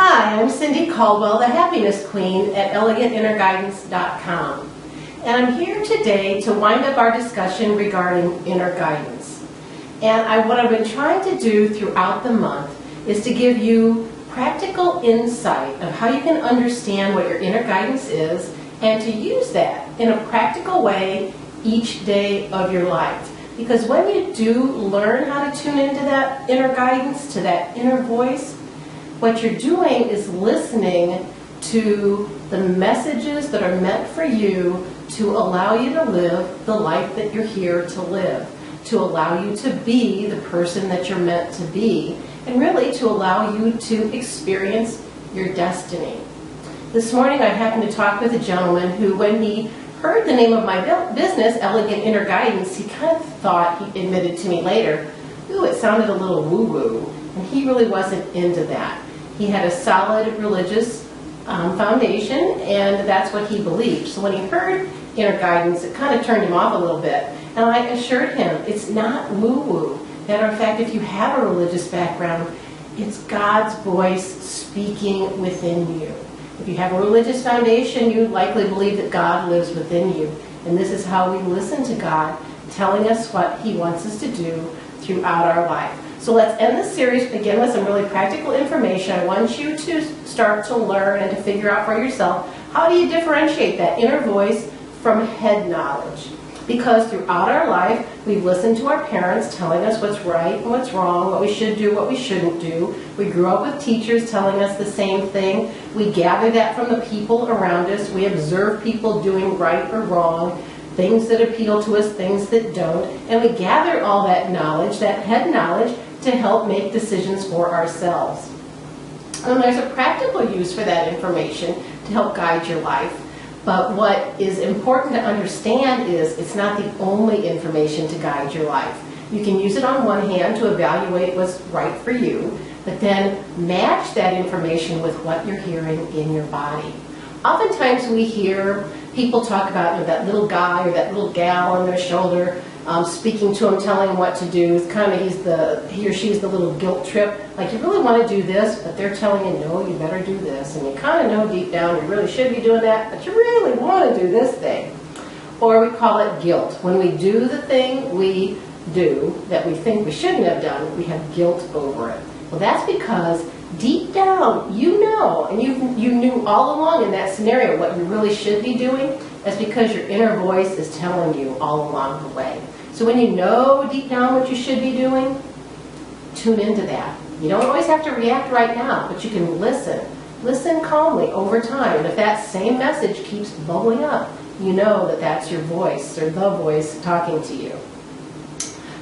Hi, I'm Cindy Caldwell, the Happiness Queen at ElegantInnerGuidance.com. And I'm here today to wind up our discussion regarding inner guidance. And what I've been trying to do throughout the month is to give you practical insight of how you can understand what your inner guidance is and to use that in a practical way each day of your life. Because when you do learn how to tune into that inner guidance, to that inner voice, what you're doing is listening to the messages that are meant for you to allow you to live the life that you're here to live, to allow you to be the person that you're meant to be, and really to allow you to experience your destiny. This morning I happened to talk with a gentleman who, when he heard the name of my business, Elegant Inner Guidance, he kind of thought, he admitted to me later, ooh, it sounded a little woo-woo, and he really wasn't into that. He had a solid religious foundation, and that's what he believed. So when he heard inner guidance, it kind of turned him off a little bit. And I assured him, it's not woo-woo. Matter of fact, if you have a religious background, it's God's voice speaking within you. If you have a religious foundation, you likely believe that God lives within you. And this is how we listen to God, telling us what He wants us to do throughout our life. So let's end this series, begin with some really practical information. I want you to start to learn and to figure out for yourself, how do you differentiate that inner voice from head knowledge? Because throughout our life, we've listened to our parents telling us what's right and what's wrong, what we should do, what we shouldn't do. We grew up with teachers telling us the same thing. We gather that from the people around us. We observe people doing right or wrong, things that appeal to us, things that don't. And we gather all that knowledge, that head knowledge, to help make decisions for ourselves. And there's a practical use for that information to help guide your life. But what is important to understand is it's not the only information to guide your life. You can use it on one hand to evaluate what's right for you, but then match that information with what you're hearing in your body. Oftentimes we hear people talk about that little guy or that little gal on their shoulder speaking to him, telling him what to do. It's kind of he or she's the little guilt trip. Like, you really want to do this, but they're telling you, no, you better do this. And you kind of know deep down you really should be doing that, but you really want to do this thing. Or we call it guilt. When we do the thing we do that we think we shouldn't have done, we have guilt over it. Well, that's because deep down you know, and you knew all along in that scenario what you really should be doing. That's because your inner voice is telling you all along the way. So when you know deep down what you should be doing, tune into that. You don't always have to react right now, but you can listen. Listen calmly over time. And if that same message keeps bubbling up, you know that that's your voice, or the voice talking to you.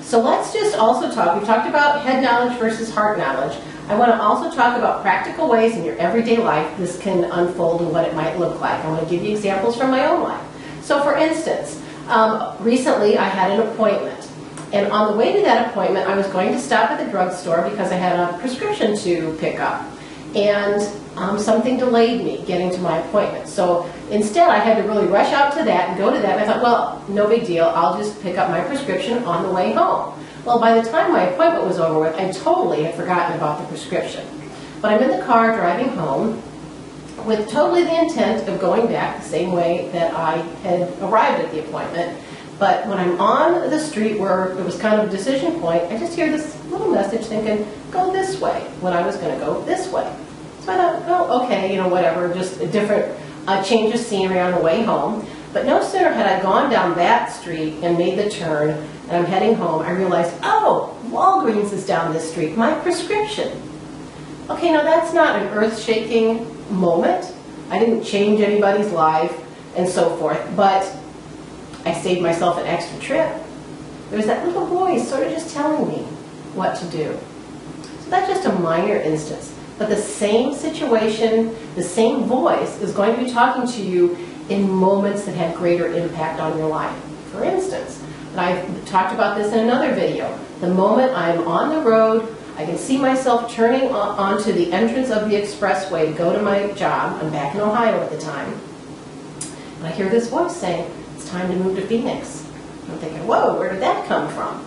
So let's just also talk. We've talked about head knowledge versus heart knowledge. I want to also talk about practical ways in your everyday life this can unfold and what it might look like. I want to give you examples from my own life. So for instance, recently I had an appointment. And on the way to that appointment, I was going to stop at the drugstore because I had a prescription to pick up. And something delayed me getting to my appointment. So instead, I had to really rush out to that and go to that. And I thought, well, no big deal. I'll just pick up my prescription on the way home. Well, by the time my appointment was over with, I totally had forgotten about the prescription. But I'm in the car driving home with totally the intent of going back the same way that I had arrived at the appointment. But when I'm on the street where it was kind of a decision point, I just hear this little message thinking, go this way, when I was going to go this way. So I thought, oh, okay, whatever, just a different change of scenery on the way home. But no sooner had I gone down that street and made the turn, and I'm heading home, I realized, oh, Walgreens is down this street, my prescription. Okay, now that's not an earth-shaking moment. I didn't change anybody's life and so forth, but I saved myself an extra trip. There was that little voice sort of just telling me what to do. So that's just a minor instance. But the same situation, the same voice is going to be talking to you in moments that have greater impact on your life. For instance, and I've talked about this in another video, the moment I'm on the road, I can see myself turning onto the entrance of the expressway to go to my job. I'm back in Ohio at the time. And I hear this voice saying, it's time to move to Phoenix. I'm thinking, whoa, where did that come from?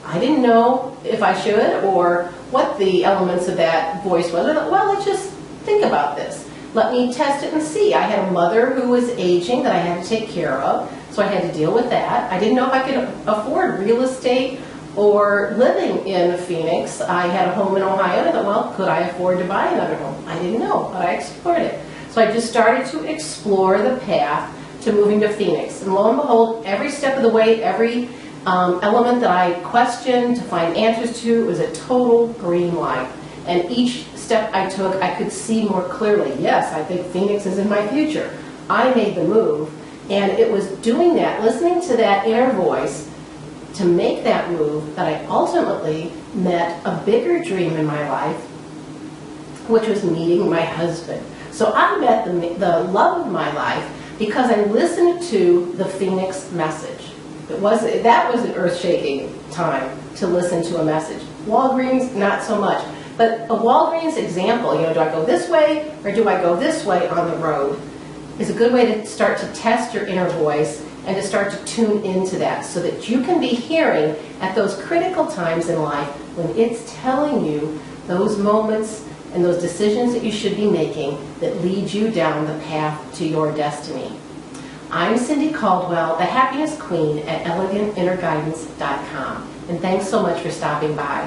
I didn't know if I should or what the elements of that voice was. Well, it just think about this. Let me test it and see. I had a mother who was aging that I had to take care of, so I had to deal with that. I didn't know if I could afford real estate or living in Phoenix. I had a home in Ohio, and I thought, well, could I afford to buy another home? I didn't know, but I explored it. So I just started to explore the path to moving to Phoenix. And lo and behold, every step of the way, every element that I questioned to find answers to was a total green light. And each step I took, I could see more clearly, yes, I think Phoenix is in my future. I made the move, and it was doing that, listening to that inner voice to make that move, that I ultimately met a bigger dream in my life, which was meeting my husband. So I met the love of my life because I listened to the Phoenix message. That was an earth-shaking time to listen to a message. Walgreens, not so much. But a Walgreens example, do I go this way or do I go this way on the road, is a good way to start to test your inner voice and to start to tune into that so that you can be hearing at those critical times in life when it's telling you those moments and those decisions that you should be making that lead you down the path to your destiny. I'm Cindy Caldwell, the Happiness Queen at ElegantInnerGuidance.com, and thanks so much for stopping by.